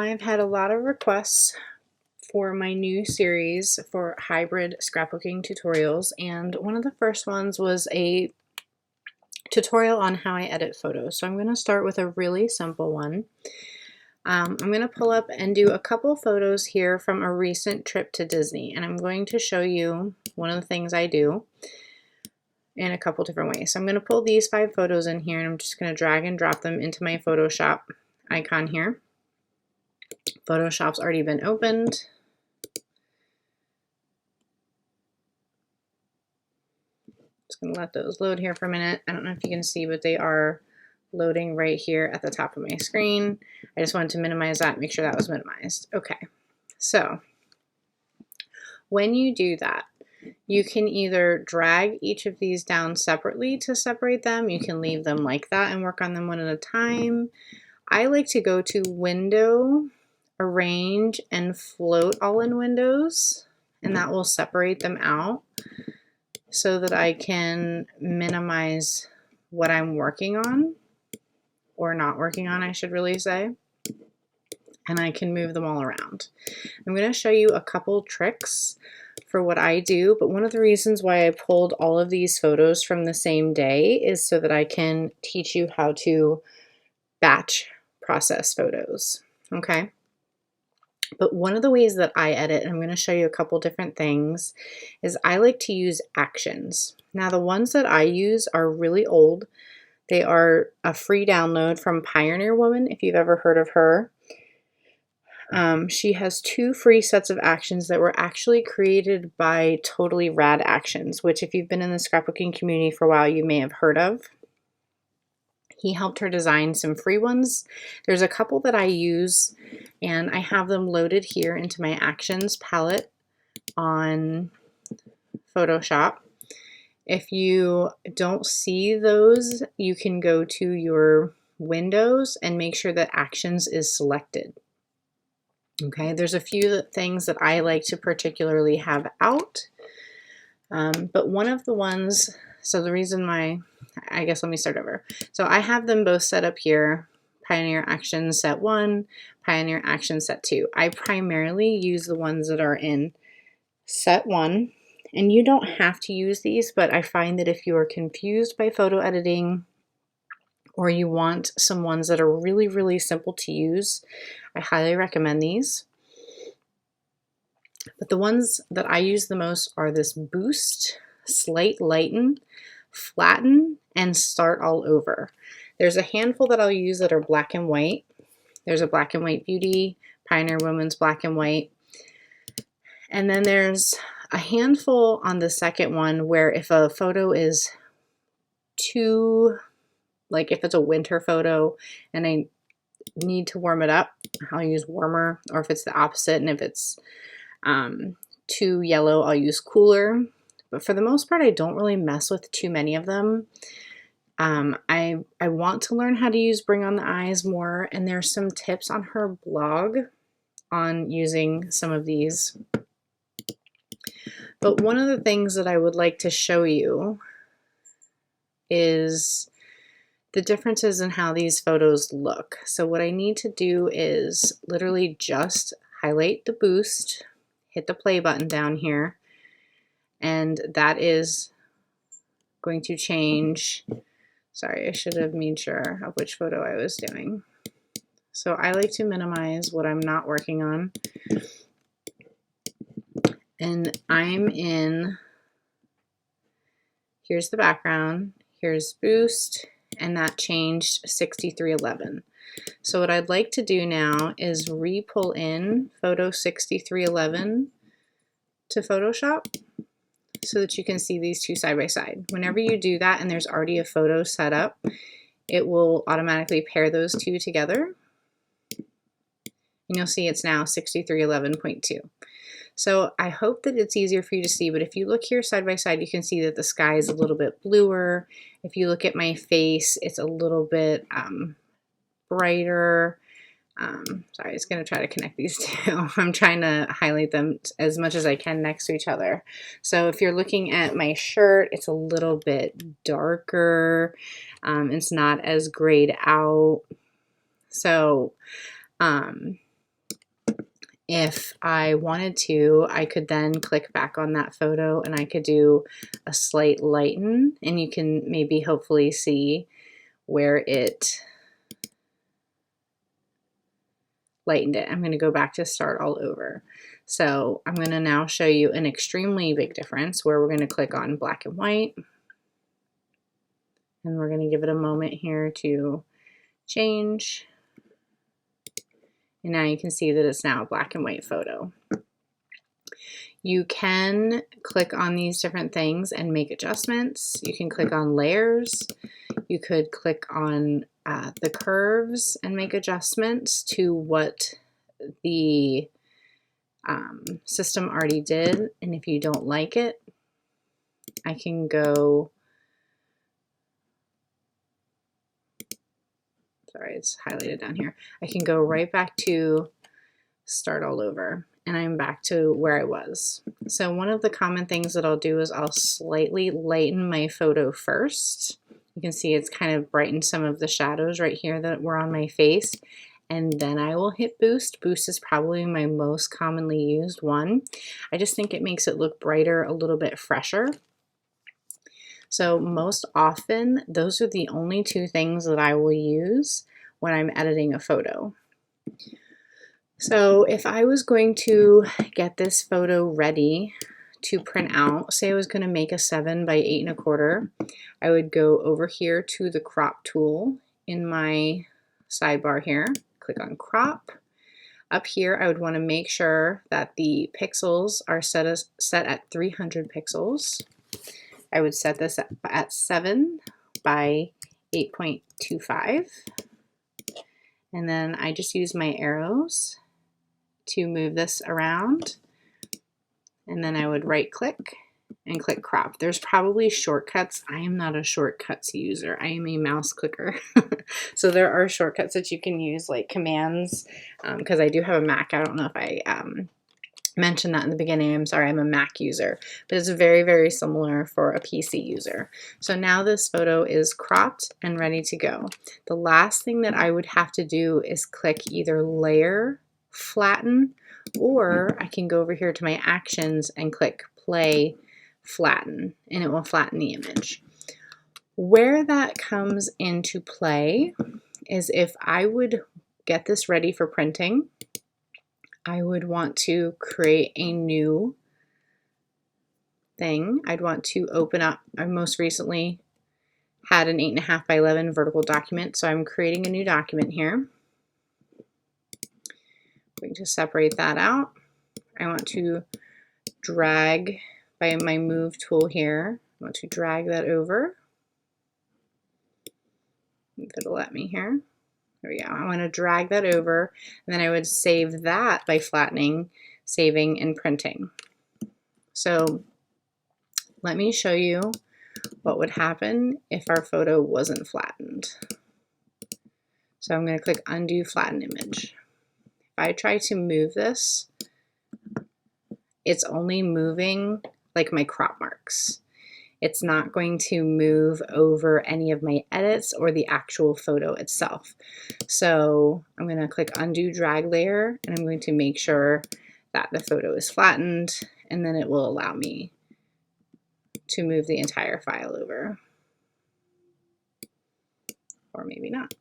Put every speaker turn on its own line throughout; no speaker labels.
I've had a lot of requests for my new series for hybrid scrapbooking tutorials, and one of the first ones was a tutorial on how I edit photos. So I'm going to start with a really simple one. I'm going to pull up and do a couple photos here from a recent trip to Disney, and I'm going to show you one of the things I do in a couple different ways. So I'm going to pull these 5 photos in here, and I'm just going to drag and drop them into my Photoshop icon here. Photoshop's already been opened. Just going to let those load here for a minute. I don't know if you can see, but they are loading right here at the top of my screen. I just wanted to minimize that, make sure that was minimized. Okay, so when you do that, you can either drag each of these down separately to separate them. You can leave them like that and work on them one at a time. I like to go to Window, Arrange, and Float all in windows, and that will separate them out so that I can minimize what I'm working on, or not working on, I should really say, and I can move them all around. I'm going to show you a couple tricks for what I do, but one of the reasons why I pulled all of these photos from the same day is so that I can teach you how to batch process photos, okay? But one of the ways that I edit, and I'm going to show you a couple different things, is I like to use actions. Now the ones that I use are really old. They are a free download from Pioneer Woman, if you've ever heard of her. She has 2 free sets of actions that were actually created by Totally Rad Actions, which if you've been in the scrapbooking community for a while, you may have heard of. He helped her design some free ones. There's a couple that I use, and I have them loaded here into my Actions palette on Photoshop. If you don't see those, you can go to your windows and make sure that Actions is selected. Okay, there's a few things that I like to particularly have out, but one of the ones, so the reason I guess let me start over. So I have them both set up here, Pioneer Action Set 1, Pioneer Action Set 2. I primarily use the ones that are in Set 1, and you don't have to use these, but I find that if you are confused by photo editing, or you want some ones that are really, really simple to use, I highly recommend these. But the ones that I use the most are this Boost, Slight Lighten, Flatten, and Start All Over. There's a handful that I'll use that are black and white. There's a Black and White Beauty, Pioneer Woman's Black and White. And then there's a handful on the second one where if a photo is too, like if it's a winter photo and I need to warm it up, I'll use warmer, or if it's the opposite and if it's too yellow, I'll use cooler. But for the most part, I don't really mess with too many of them. I want to learn how to use Bring on the Eyes more, and there's some tips on her blog on using some of these. But one of the things that I would like to show you is the differences in how these photos look. So what I need to do is literally just highlight the boost, hit the play button down here, and that is going to change. Sorry, I should have made sure of which photo I was doing. So I like to minimize what I'm not working on. And I'm in, here's the background, here's boost, and that changed 6311. So what I'd like to do now is re-pull in photo 6311 to Photoshop so that you can see these two side by side. Whenever you do that and there's already a photo set up, it will automatically pair those two together. And you'll see it's now 6311.2. So I hope that it's easier for you to see, but if you look here side by side, you can see that the sky is a little bit bluer. If you look at my face, it's a little bit brighter. Sorry, it's going to try to connect these two. I'm trying to highlight them as much as I can next to each other. So if you're looking at my shirt, it's a little bit darker. It's not as grayed out. So if I wanted to, I could then click back on that photo and I could do a slight lighten, and you can maybe hopefully see where it lightened it. I'm going to go back to start all over. So I'm going to now show you an extremely big difference where we're going to click on black and white, and we're going to give it a moment here to change. And now you can see that it's now a black and white photo. You can click on these different things and make adjustments. You can click on layers. You could click on the curves and make adjustments to what the system already did. And if you don't like it, I can go, sorry, it's highlighted down here. I can go right back to start all over, and I'm back to where I was. So one of the common things that I'll do is I'll slightly lighten my photo first. You can see it's kind of brightened some of the shadows right here that were on my face, and then I will hit boost. Boost is probably my most commonly used one. I just think it makes it look brighter, a little bit fresher. So most often, those are the only two things that I will use when I'm editing a photo. So if I was going to get this photo ready to print out, say I was going to make a 7 by 8 1/4, I would go over here to the crop tool in my sidebar here, click on crop. Up here, I would want to make sure that the pixels are set at 300 pixels. I would set this at 7 by 8.25. And then I just use my arrows to move this around. And then I would right click and click crop. There's probably shortcuts. I am not a shortcuts user. I am a mouse clicker. So there are shortcuts that you can use, like commands, because I do have a Mac. I don't know if I mentioned that in the beginning. I'm sorry, I'm a Mac user, but it's very, very similar for a PC user. So now this photo is cropped and ready to go. The last thing that I would have to do is click either layer, flatten, or I can go over here to my actions and click play, flatten, and it will flatten the image. Where that comes into play is if I would get this ready for printing, I would want to create a new thing. I'd want to open up, I most recently had an 8.5 by 11 vertical document, so I'm creating a new document here. I'm going to separate that out. I want to drag by my move tool here. I want to drag that over. If it'll let me here. There we go. I want to drag that over, and then I would save that by flattening, saving, and printing. So let me show you what would happen if our photo wasn't flattened. So I'm going to click undo flatten image. If I try to move this, it's only moving like my crop marks. It's not going to move over any of my edits or the actual photo itself. So I'm going to click undo drag layer, and I'm going to make sure that the photo is flattened, and then it will allow me to move the entire file over. Or maybe not.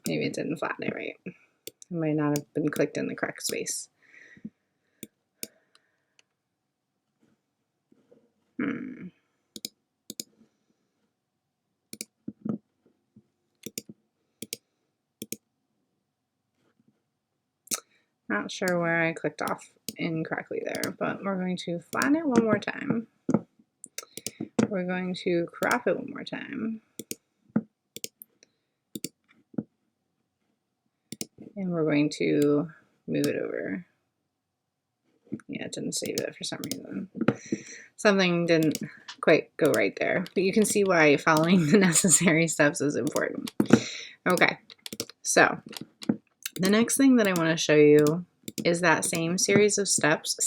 Maybe it didn't flatten it right. It might not have been clicked in the correct space. Not sure where I clicked off incorrectly there, but we're going to flatten it one more time. We're going to crop it one more time. And we're going to move it over. Yeah, it didn't save it for some reason. Something didn't quite go right there, but you can see why following the necessary steps is important. Okay, so the next thing that I want to show you is that same series of steps.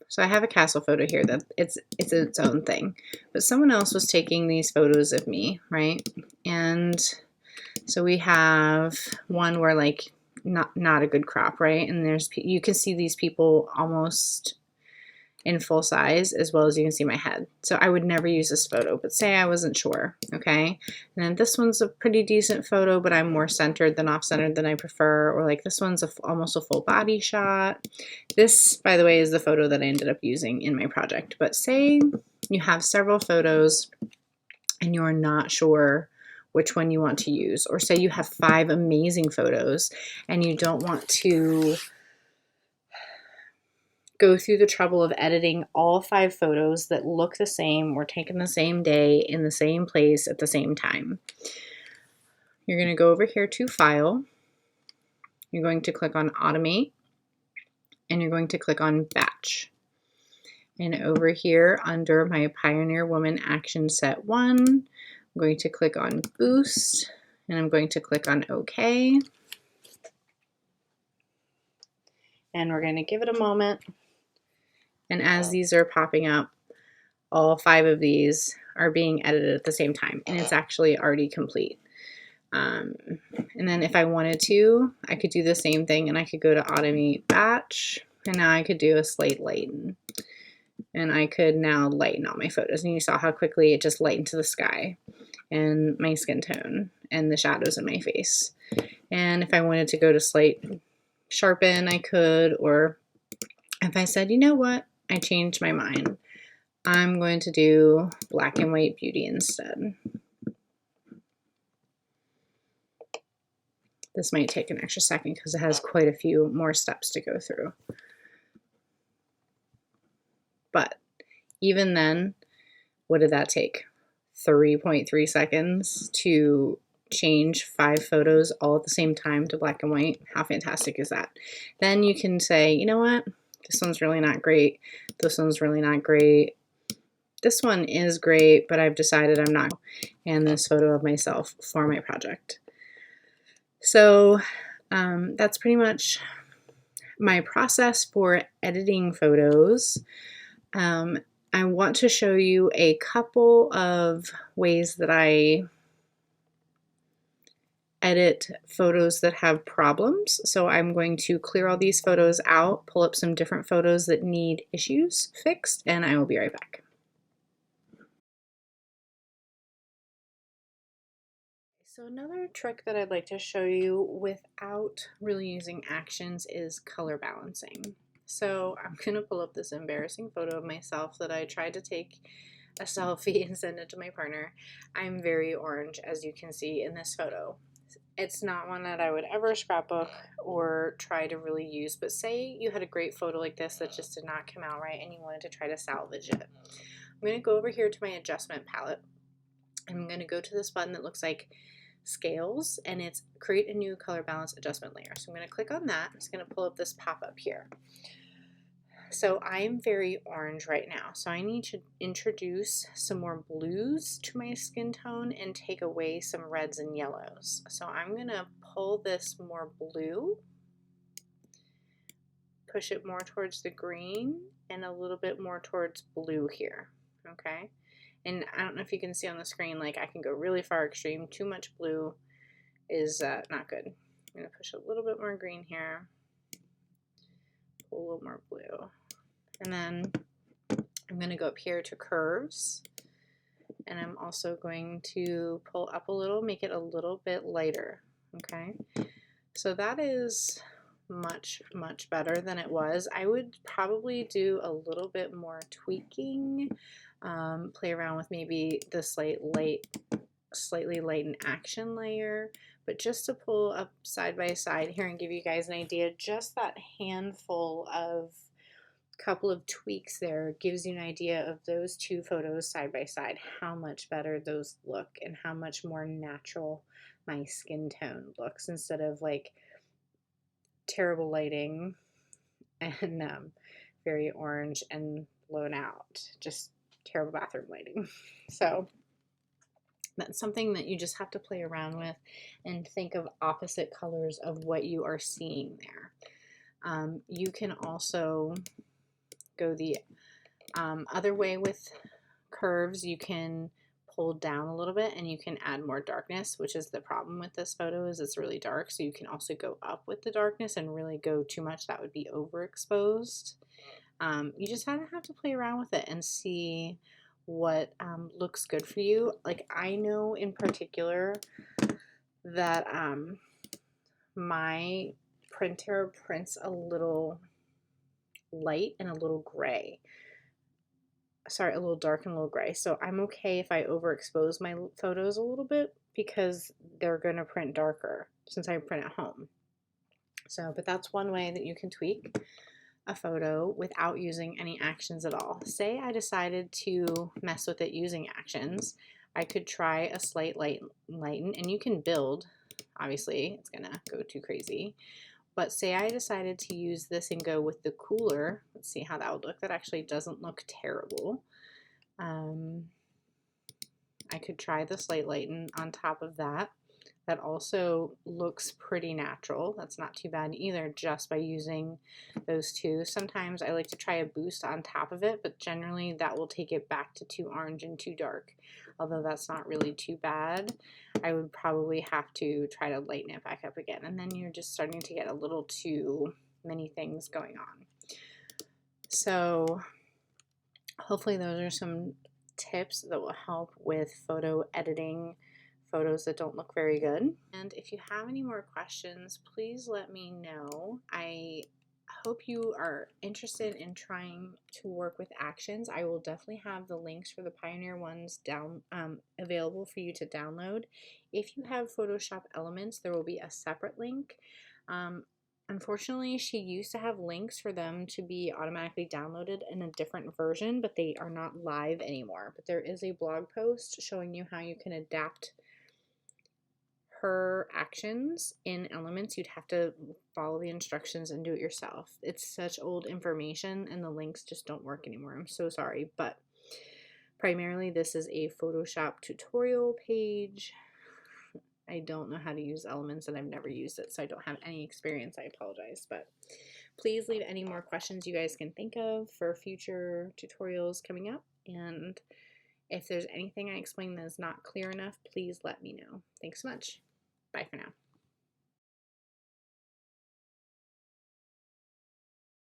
So I have a castle photo here that it's its own thing, but someone else was taking these photos of me, right? And so we have one where like not a good crop, right? And you can see these people almost in full size, as well as you can see my head. So I would never use this photo, but say I wasn't sure, okay? And then this one's a pretty decent photo, but I'm more centered than off-centered than I prefer, or like this one's almost a full body shot. This, by the way, is the photo that I ended up using in my project. But say you have several photos and you're not sure which one you want to use, or say you have 5 amazing photos and you don't want to go through the trouble of editing all 5 photos that look the same, were taken the same day, in the same place, at the same time. You're going to go over here to File. You're going to click on Automate, and you're going to click on Batch. And over here under my Pioneer Woman Action Set 1, I'm going to click on Boost, and I'm going to click on OK. And we're going to give it a moment. And as these are popping up, all 5 of these are being edited at the same time, and it's actually already complete. And then if I wanted to, I could do the same thing, and I could go to Automate Batch, and now I could do a Slate Lighten. And I could now lighten all my photos, and you saw how quickly it just lightened to the sky and my skin tone and the shadows in my face. And if I wanted to go to Slate Sharpen, I could, or if I said, you know what, I changed my mind, I'm going to do Black and White Beauty instead. This might take an extra second because it has quite a few more steps to go through. But even then, what did that take? 3.3 seconds to change 5 photos all at the same time to black and white. How fantastic is that? Then you can say, you know what? This one's really not great. This one's really not great. This one is great, but I've decided I'm not. And this photo of myself for my project. So that's pretty much my process for editing photos. I want to show you a couple of ways that I edit photos that have problems. So I'm going to clear all these photos out, pull up some different photos that need issues fixed, and I will be right back. So another trick that I'd like to show you without really using actions is color balancing. So I'm going to pull up this embarrassing photo of myself that I tried to take a selfie and send it to my partner. I'm very orange, as you can see in this photo. It's not one that I would ever scrapbook or try to really use, but say you had a great photo like this that just did not come out right and you wanted to try to salvage it. I'm going to go over here to my adjustment palette. I'm going to go to this button that looks like Scales, and it's Create a New Color Balance Adjustment Layer. So I'm going to click on that. It's going to pull up this pop-up here. So I'm very orange right now, so I need to introduce some more blues to my skin tone and take away some reds and yellows. So I'm going to pull this more blue, push it more towards the green, and a little bit more towards blue here, okay? And I don't know if you can see on the screen, like I can go really far extreme. Too much blue is not good. I'm going to push a little bit more green here, pull a little more blue. And then I'm going to go up here to curves, and I'm also going to pull up a little, make it a little bit lighter, okay? So that is much, much better than it was. I would probably do a little bit more tweaking, play around with maybe the slightly lightened action layer, but just to pull up side by side here and give you guys an idea, just that handful of couple of tweaks there gives you an idea of those 2 photos side by side, how much better those look and how much more natural my skin tone looks instead of like terrible lighting and very orange and blown out, just terrible bathroom lighting. So that's something that you just have to play around with and think of opposite colors of what you are seeing there. You can also go the other way with curves. You can pulled down a little bit and you can add more darkness, which is the problem with this photo is it's really dark. So you can also go up with the darkness and really go too much. That would be overexposed. You just have to play around with it and see what looks good for you. Like I know in particular that my printer prints a little light and a little gray. Sorry, a little dark and a little gray. So I'm okay if I overexpose my photos a little bit because they're going to print darker since I print at home. So, but that's one way that you can tweak a photo without using any actions at all. Say I decided to mess with it using actions. I could try a slight lighten, and you can build. Obviously, it's going to go too crazy. But say I decided to use this and go with the cooler. Let's see how that would look. That actually doesn't look terrible. I could try the slight lighten on top of that. That also looks pretty natural. That's not too bad either, just by using those two. Sometimes I like to try a boost on top of it, but generally that will take it back to too orange and too dark. Although that's not really too bad, I would probably have to try to lighten it back up again. And then you're just starting to get a little too many things going on. So hopefully those are some tips that will help with photo editing photos that don't look very good. And if you have any more questions, please let me know. I hope you are interested in trying to work with actions. I will definitely have the links for the Pioneer ones down available for you to download. If you have Photoshop Elements, there will be a separate link. Unfortunately, she used to have links for them to be automatically downloaded in a different version, but they are not live anymore. But there is a blog post showing you how you can adapt her actions in Elements. You'd have to follow the instructions and do it yourself. It's such old information and the links just don't work anymore. I'm so sorry, but primarily this is a Photoshop tutorial page. I don't know how to use Elements and I've never used it, so I don't have any experience. I apologize, but please leave any more questions you guys can think of for future tutorials coming up. And if there's anything I explained that is not clear enough, please let me know. Thanks so much. Bye for now.